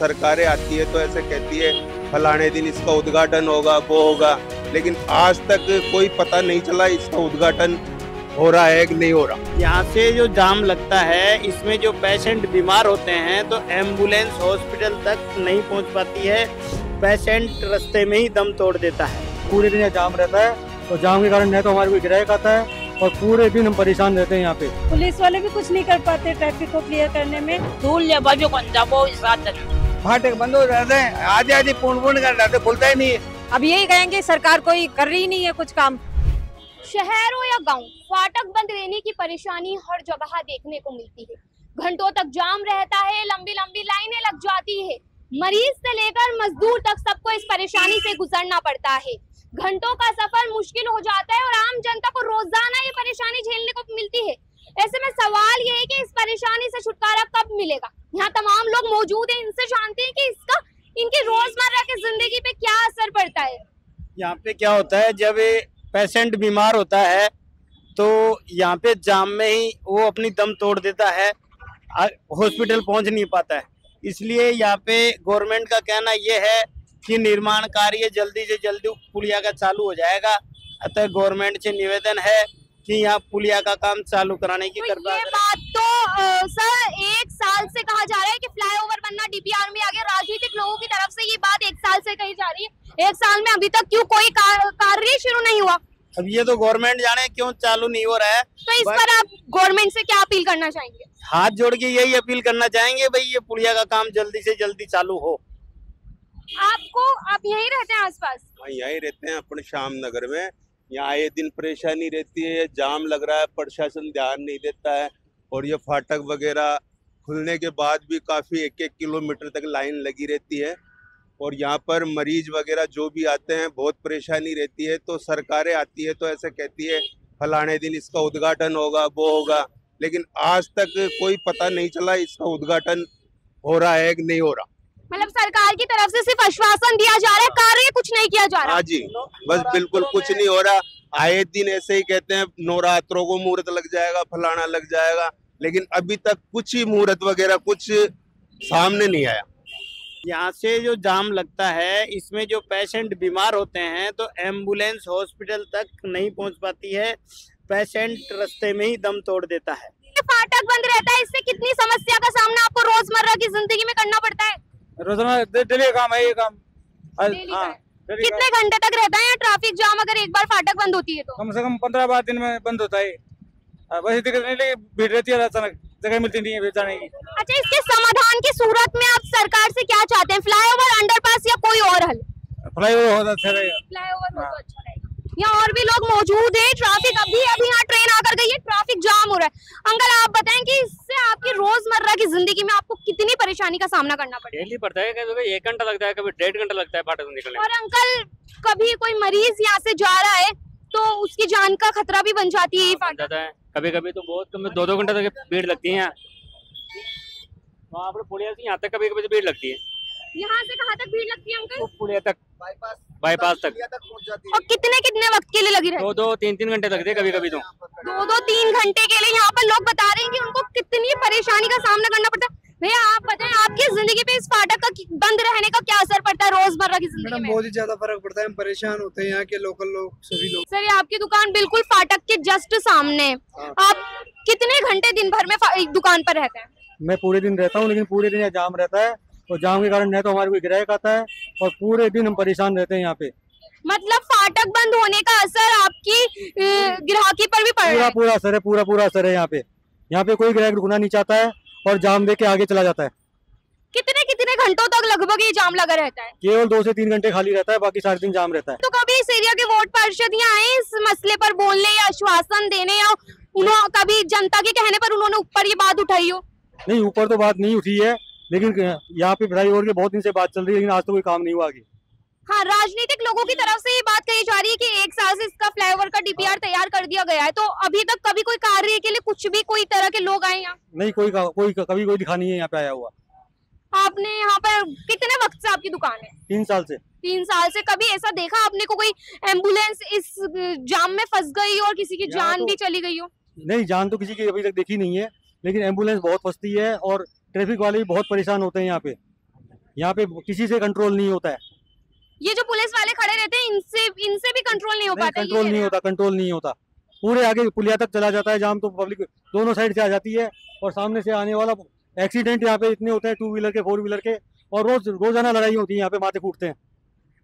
सरकारें आती है तो ऐसे कहती है फलाने दिन इसका उद्घाटन होगा, वो होगा, लेकिन आज तक कोई पता नहीं चला इसका उद्घाटन हो रहा है कि नहीं हो रहा। यहाँ से जो जाम लगता है इसमें जो पेशेंट बीमार होते हैं तो एम्बुलेंस हॉस्पिटल तक नहीं पहुँच पाती है, पेशेंट रास्ते में ही दम तोड़ देता है। पूरे दिन जाम रहता है और जाम के कारण न तो हमारे कोई ग्राहक आता है और पूरे दिन हम परेशान रहते हैं। यहाँ पे पुलिस वाले भी कुछ नहीं कर पाते ट्रैफिक को क्लियर करने में। धूल या बाजू फाटक बंद हो जाते हैं, आधे आधे पूर्ण कर जाते, खुलता ही नहीं है। अब यही कहेंगे सरकार कोई कर रही नहीं है कुछ काम। शहर हो या गांव, फाटक बंद रहने की परेशानी हर जगह देखने को मिलती है। घंटों तक जाम रहता है, लंबी लंबी लाइनें लग जाती है। मरीज से लेकर मजदूर तक सबको इस परेशानी से गुजरना पड़ता है। घंटों का सफर मुश्किल हो जाता है और आम जनता को रोजाना ये परेशानी झेलने को मिलती है। ऐसे में सवाल ये है कि इस परेशानी से छुटकारा कब मिलेगा। यहाँ तमाम लोग मौजूद हैं, इनसे जानते हैं कि इसका इनकी रोजमर्रा की जिंदगी पे क्या असर पड़ता है। यहाँ पे क्या होता है, जब पेशेंट बीमार होता है तो यहाँ पे जाम में ही वो अपनी दम तोड़ देता है, हॉस्पिटल पहुंच नहीं पाता है। इसलिए यहाँ पे गवर्नमेंट का कहना ये है कि निर्माण कार्य जल्दी से जल्दी पुलिया का चालू हो जाएगा। अतः गवर्नमेंट से निवेदन है कि यहाँ पुलिया का काम चालू कराने की कृपा ये बात तो सर 1 साल से कहा जा रहा है कि फ्लाईओवर बनना डीपीआर में आ गया। राजनीतिक लोगों की तरफ से ये बात 1 साल से कही जा रही है। 1 साल में अभी तक क्यों कोई कार्य शुरू नहीं हुआ? अब ये तो गवर्नमेंट जाने क्यों चालू नहीं हो रहा है। तो इस पर आप गवर्नमेंट से क्या अपील करना चाहेंगे? हाथ जोड़ के यही अपील करना चाहेंगे भाई, ये पुलिया का काम जल्दी से जल्दी चालू हो। आप यहीं रहते हैं आसपास? हाँ, यहीं रहते हैं अपने श्याम नगर में। यहाँ आए दिन परेशानी रहती है, जाम लग रहा है, प्रशासन ध्यान नहीं देता है और ये फाटक वगैरह खुलने के बाद भी काफ़ी 1-1 किलोमीटर तक लाइन लगी रहती है और यहाँ पर मरीज वगैरह जो भी आते हैं बहुत परेशानी रहती है। तो सरकारें आती है तो ऐसे कहती है फलाने दिन इसका उद्घाटन होगा, वो होगा, लेकिन आज तक कोई पता नहीं चला इसका उद्घाटन हो रहा है कि नहीं हो रहा। मतलब सरकार की तरफ से सिर्फ आश्वासन दिया जा रहा है, कार्य कुछ नहीं किया जा रहा। हाँ जी, बस बिल्कुल कुछ नहीं हो रहा। आए दिन ऐसे ही कहते हैं नवरात्रों को मुहूर्त लग जाएगा, फलाना लग जाएगा, लेकिन अभी तक कुछ ही मुहूर्त वगैरह कुछ सामने नहीं आया। यहाँ से जो जाम लगता है इसमें जो पेशेंट बीमार होते हैं तो एम्बुलेंस हॉस्पिटल तक नहीं पहुँच पाती है, पेशेंट रास्ते में ही दम तोड़ देता है। फाटक बंद रहता है, इससे कितनी समस्या का सामना आपको रोजमर्रा की जिंदगी में करना पड़ता है? रोजाना डेली काम है ये काम। कितने घंटे तक रहता है ट्रैफिक जाम अगर एक बार फाटक बंद होती है तो? कम से कम 15-12 दिन में बंद होता है। वैसे दिक्कत नहीं, लेकिन भीड़ रहती है, अचानक जगह मिलती नहीं है जाने की। अच्छा, इसके समाधान की सूरत में आप सरकार से क्या चाहते हैं? फ्लाईओवर, अंडरपास या कोई और हल? फ्लाईओवर होता अच्छा रहेगा। फ्लाईओवर हो तो अच्छा रहेगा। यहाँ और भी लोग मौजूद हैं। ट्रैफिक अभी यहाँ ट्रेन आकर गई है, ट्रैफिक जाम हो रहा है। अंकल आप बताएं कि इससे आपकी रोजमर्रा की जिंदगी में आपको कितनी परेशानी का सामना करना पड़ता है? डेली पड़ता है, कभी 1 घंटा लगता है, कभी 1.5 घंटा लगता है फाटक निकलने में। और अंकल कभी कोई मरीज यहाँ से जा रहा है तो उसकी जान का खतरा भी बन जाती है फाटक। कभी कभी तो बहुत कम 2-2 घंटे तक भीड़ लगती है यहाँ। वहाँ पर पुलिया से यहाँ तक कभी कभी तो भीड़ लगती है। यहाँ से कहाँ तक भीड़ लगती है अंकल? पुलिया तक, बाईपास तक। और कितने वक्त के लिए लगी रहती है? 2-3 घंटे लगते हैं कभी कभी तो। 2-3 घंटे के लिए यहाँ पर लोग बता रहे हैं कि उनको कितनी परेशानी का सामना करना पड़ता है। भैया आप बताएं आपकी जिंदगी पे इस फाटक का बंद रहने का क्या असर पड़ता है रोजमर्रा की जिंदगी में? बहुत ही ज्यादा फर्क पड़ता है, हम परेशान होते हैं यहाँ के लोकल लोग, सभी लोग। सर ये आपकी दुकान बिल्कुल फाटक के जस्ट सामने है। आप कितने घंटे दिन भर में दुकान पर रहते हैं? मैं पूरे दिन रहता हूँ, लेकिन पूरे दिन यहाँ जाम रहता है और जाम के कारण न तो हमारे कोई ग्राहक आता है और पूरे दिन हम परेशान रहते हैं यहाँ पे। मतलब फाटक बंद होने का असर आपकी ग्राहकी पर भी पड़ रहा है? पूरा असर है, पूरा असर है यहाँ पे। यहाँ पे कोई ग्राहक रुकना नहीं चाहता है और जाम देके आगे चला जाता है। कितने घंटों तक लगभग ये जाम लगा रहता है? केवल 2 से 3 घंटे खाली रहता है, बाकी सारे दिन जाम रहता है। तो कभी इस एरिया के वार्ड पार्षद यहाँ आए इस मसले पर बोलने या आश्वासन देने, या उन्होंने कभी जनता के कहने पर उन्होंने ऊपर ये बात उठाई हो? नहीं, ऊपर तो बात नहीं उठी है, लेकिन यहाँ पे फ्लाईओवर के बहुत दिन से बात चल रही है, लेकिन आज तो कोई काम नहीं हुआ आगे। हाँ, राजनीतिक लोगों की तरफ से ये बात कही जा रही है कि 1 साल से इसका फ्लाईओवर का डीपीआर तैयार कर दिया गया है, तो अभी तक कभी कोई कार्य के लिए कुछ भी कोई तरह के लोग आए यहाँ? नहीं, कभी कोई दिखा नहीं है यहाँ पे आया हुआ। आपने यहाँ पर कितने वक्त से आपकी दुकान है? 3 साल से। 3 साल से कभी ऐसा देखा आपने को कोई एम्बुलेंस इस जाम में फंस गई और किसी की जान भी चली गई हो? नहीं, जान तो किसी की अभी तक देखी नहीं है, लेकिन एम्बुलेंस बहुत फंसती है और ट्रैफिक वाले भी बहुत परेशान होते हैं यहाँ पे। यहाँ पे किसी से कंट्रोल नहीं होता है, ये जो पुलिस वाले खड़े रहते हैं इनसे भी कंट्रोल नहीं हो पाता। कंट्रोल नहीं होता, कंट्रोल नहीं होता। पूरे आगे पुलिया तक चला जाता है जाम, तो पब्लिक दोनों साइड से आ जाती है और सामने से आने वाला एक्सीडेंट यहाँ पे इतने होते हैं, 2 व्हीलर के 4 व्हीलर के, और रोजाना लड़ाई होती है यहाँ पे, माथे फूटते हैं।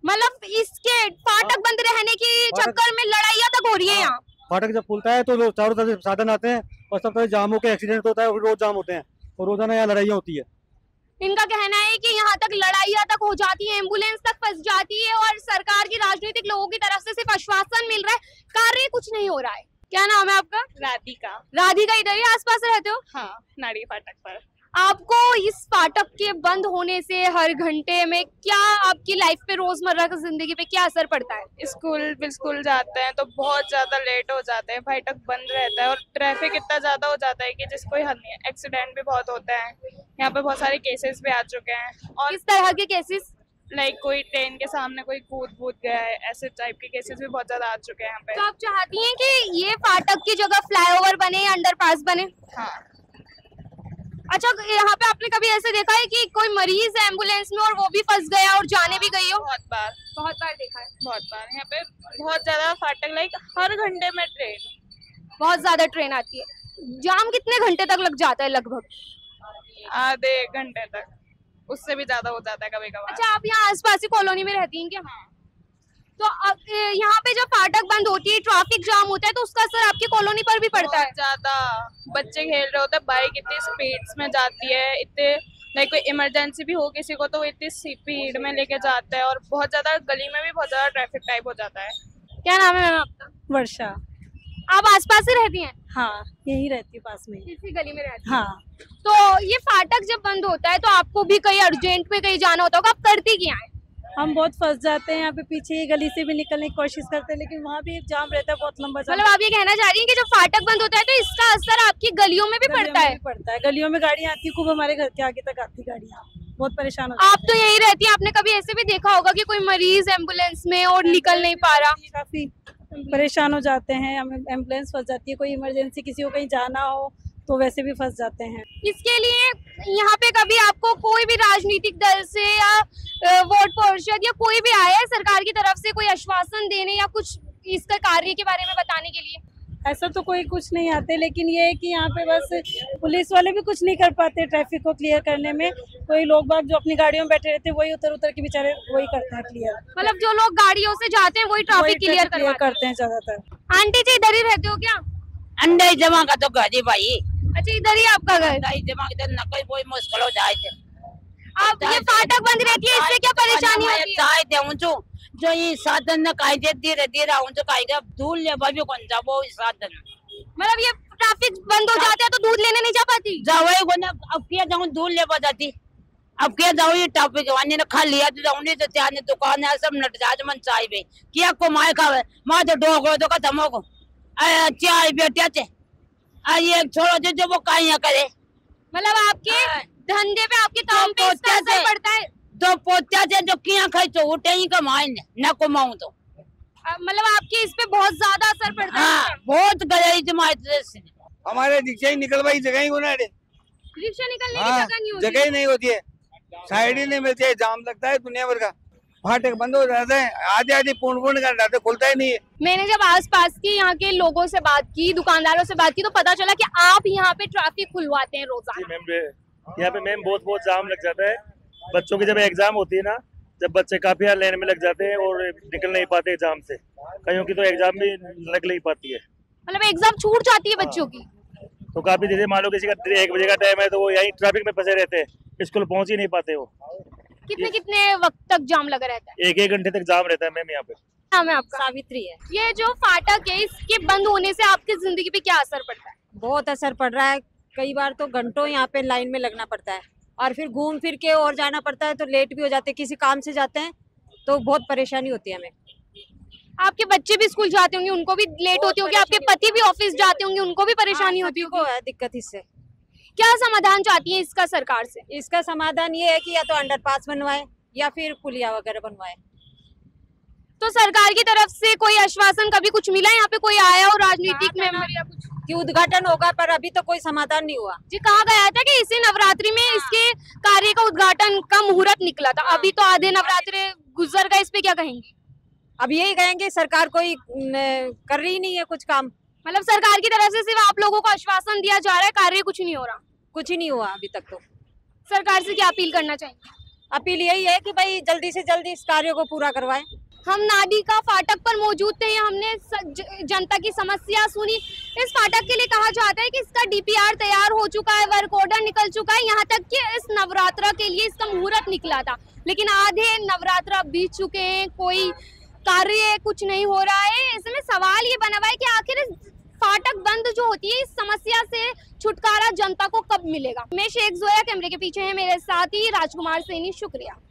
मतलब इसके फाटक बंद रहने की चक्कर में लड़ाइयाँ तक हो रही है यहाँ। फाटक जब खुलता है तो चारों तरफ से साधन आते हैं और सब तरह जाम होकर एक्सीडेंट होता है, रोज जाम होते हैं और रोजाना यहाँ लड़ाइयाँ होती है। इनका कहना है कि यहाँ तक लड़ाइयाँ तक हो जाती है, एम्बुलेंस तक फंस जाती है और सरकार की राजनीतिक लोगों की तरफ से सिर्फ आश्वासन मिल रहा है, कार्य कुछ नहीं हो रहा है। क्या नाम है आपका? राधिका। राधिका, इधर ही आसपास रहते हो? हाँ, नाड़ी फाटक पर। आपको इस फाटक के बंद होने से हर घंटे में क्या आपकी लाइफ पे, रोजमर्रा की जिंदगी पे क्या असर पड़ता है? स्कूल जाते हैं तो बहुत ज्यादा लेट हो जाते हैं, फाटक बंद रहता है और ट्रैफिक इतना ज्यादा हो जाता है कि जिसको हद नहीं है। एक्सीडेंट भी बहुत होते हैं, यहाँ पे बहुत सारे केसेस भी आ चुके हैं। और किस तरह के केसेस? लाइक कोई ट्रेन के सामने कोई कूद गया है, ऐसे टाइप के केसेस भी बहुत ज्यादा आ चुके हैं यहाँ पे। तो आप चाहती हैं कि ये फाटक की जगह फ्लाईओवर बने या अंडरपास बने? हाँ। अच्छा, यहाँ पे आपने कभी ऐसे देखा है कि कोई मरीज है एम्बुलेंस में और वो भी फंस गया और जाने भी गई हो? बहुत बार देखा है, बहुत बार। यहाँ पे बहुत ज्यादा फाटक, लाइक हर घंटे में बहुत ज्यादा ट्रेन आती है। जाम कितने घंटे तक लग जाता है? लगभग आधे घंटे तक, उससे भी ज्यादा हो जाता है कभी कभार। अच्छा, आप यहाँ आसपास की कॉलोनी में रहती हैं क्या? तो अब यहाँ पे जब फाटक बंद होती है, ट्रैफिक जाम होता है, तो उसका असर आपकी कॉलोनी पर भी पड़ता है? ज्यादा बच्चे खेल रहे होते हैं, बाइक इतनी स्पीड में जाती है, इतने लाइक कोई इमरजेंसी भी हो किसी को तो वो इतनी स्पीड में लेके जाता है और बहुत ज्यादा गली में भी बहुत ज्यादा ट्रैफिक टाइप हो जाता है। क्या नाम है मैम आपका? वर्षा। आप आसपास ही रहती हैं? हाँ, यही रहती हूँ पास में। इसी गली में रहती हैं? हाँ। तो ये फाटक जब बंद होता है तो आपको भी कहीं अर्जेंट में कहीं जाना होता होगा, आप करती क्या है? हम बहुत फंस जाते हैं यहाँ पे, पीछे की गली से भी निकलने की कोशिश करते हैं, लेकिन वहाँ भी जाम रहता है, बहुत लंबा जाम। मतलब आप ये कहना चाह रही हैं कि जब फाटक बंद होता है तो इसका असर आपकी गलियों में भी पड़ता है? गलियों में गाड़ियाँ आती है, खूब हमारे घर के आगे तक आती गाड़ियाँ, बहुत परेशान होती है। आप तो यही रहती हैं, आपने कभी ऐसे भी देखा होगा कि कोई मरीज एम्बुलेंस में और निकल नहीं पा रहा? काफी परेशान हो जाते हैं, हमें एम्बुलेंस फंस जाती है, कोई इमरजेंसी किसी को कहीं जाना हो तो वैसे भी फंस जाते हैं। इसके लिए यहाँ पे कभी आपको कोई भी राजनीतिक दल से या वोट पार्षद या कोई भी आया है सरकार की तरफ से कोई आश्वासन देने या कुछ इसका कार्य के बारे में बताने के लिए? ऐसा तो कोई कुछ नहीं आते, लेकिन ये है कि यहाँ पे बस पुलिस वाले भी कुछ नहीं कर पाते ट्रैफिक को क्लियर करने में। कोई लोग बाग जो अपनी गाड़ियों में बैठे रहते हैं वही उतर के बेचारे वही करते हैं क्लियर। मतलब जो लोग गाड़ियों से जाते हैं वही ट्रैफिक क्लियर करते हैं ज्यादातर। आंटी जी, इधर ही रहते हो क्या? अंडे जमा का तो घर भाई। अच्छा, इधर ही आपका घर? जमा इधर न कोई मुश्किल हो जाए। अब ये फाटक बंद रहती है, इससे क्या परेशानी होती है? चाय देऊं जो ये साधन न काई दे धीरे धीरे आऊं जो काई दूध ले बाबी कौन जा वो साधन। मतलब ये ट्रैफिक बंद हो जाता है तो दूध लेने नहीं जा पाती? जाओ को ना, अब क्या जाऊं दूध ले जाती, अब क्या जाऊं ये ट्रैफिक वाने ने खा लिया तो जाऊं नहीं तो त्याने दुकान है सब नट जाज मन चाय बे किया को माय खावे मां तो डोगो तो का धमो को चाय बेटिया चे ये छोड़ो जो वो काइया करे। मतलब आपके धंधे पे, आपके काम पे इसका असर पड़ता है? तो पोत्या से जो किया खाई तो उठे ही कमाए न कमाऊं तो मतलब आपके इस पे बहुत ज्यादा असर पड़ता है? हाँ, बहुत गई जमात हमारे रिक्शा ही निकल भाई, जगह ही होना है, रिक्शा निकलने की जगह नहीं होती? जगह ही नहीं होती है, साइड ही नहीं मिलती है, जाम लगता है दुनिया भर का, फाटक बंद हो जाते हैं, आधे पूर्ण कर जाते, खुलता ही नहीं है। मैंने जब आसपास के यहाँ के लोगों से बात की, दुकानदारों से बात की, तो पता चला कि आप यहाँ पे ट्रैफिक खुलवाते हैं रोजाना। यहाँ पे मैम बहुत जाम लग जाता है। बच्चों की जब एग्जाम होती है ना, जब बच्चे काफी लाइन में लग जाते हैं और निकल नहीं पाते एग्जाम से, कईयों की तो एग्जाम भी लग नहीं पाती है। मतलब एग्जाम छूट जाती है बच्चों की? तो काफी जैसे मान लो किसी का 1 बजे का टाइम है तो वो यही ट्रैफिक में फंसे रहते हैं, स्कूल पहुंच ही नहीं पाते वो। कितने वक्त तक जाम लगा रहता है? 1 घंटे तक जाम रहता है मैम यहाँ पे। नाम है आपका? सावित्री है। ये जो फाटक है, इसके बंद होने से आपकी जिंदगी पे क्या असर पड़ता है? बहुत असर पड़ रहा है, कई बार तो घंटों यहाँ पे लाइन में लगना पड़ता है और फिर घूम फिर के और जाना पड़ता है, तो लेट भी हो जाते हैं, किसी काम से जाते हैं तो बहुत परेशानी होती है हमें। आपके बच्चे भी स्कूल जाते होंगे, उनको भी लेट होती होगी, आपके पति भी ऑफिस जाते होंगे, उनको भी परेशानी होती होगी। है दिक्कत इससे। क्या समाधान चाहती है इसका सरकार से? इसका समाधान ये है कि या तो अंडरपास बनवाए या फिर पुलिया वगैरह बनवाए। तो सरकार की तरफ से कोई आश्वासन कभी कुछ मिला? यहाँ पे कोई आया हो राजनीतिक मेंबर या कुछ? कि उद्घाटन होगा, पर अभी तो कोई समाधान नहीं हुआ। जी कहा गया था कि इसी नवरात्रि में इसके कार्य का उद्घाटन का मुहूर्त निकला था, अभी तो आधे नवरात्रि गुजर गए, इस पे क्या कहेंगे? अब यही कहेंगे सरकार कोई कर रही नहीं है कुछ काम। मतलब सरकार की तरफ से सिर्फ आप लोगों को आश्वासन दिया जा रहा है, कार्य कुछ नहीं हो रहा? कुछ ही नहीं हुआ अभी तक। तो सरकार से क्या अपील करना चाहेंगे? अपील यही है कि भाई जल्दी से जल्दी इस कार्य को पूरा करवाएं। हम नाडिका फाटक पर मौजूद थे, हमने जनता की समस्या सुनी। इस फाटक के लिए कहा जाता है कि इसका डीपीआर तैयार हो चुका है, वर्क ऑर्डर निकल चुका है, यहाँ तक कि इस नवरात्र के लिए इसका मुहूर्त निकला था, लेकिन आधे नवरात्र बीत चुके हैं, कोई कार्य कुछ नहीं हो रहा है। इसमें सवाल ये बना हुआ है कि आखिर इस फाटक बंद जो होती है, इस समस्या से छुटकारा जनता को कब मिलेगा? मैं शेख जोया, कैमरे के पीछे है मेरे साथी राजकुमार सैनी, शुक्रिया।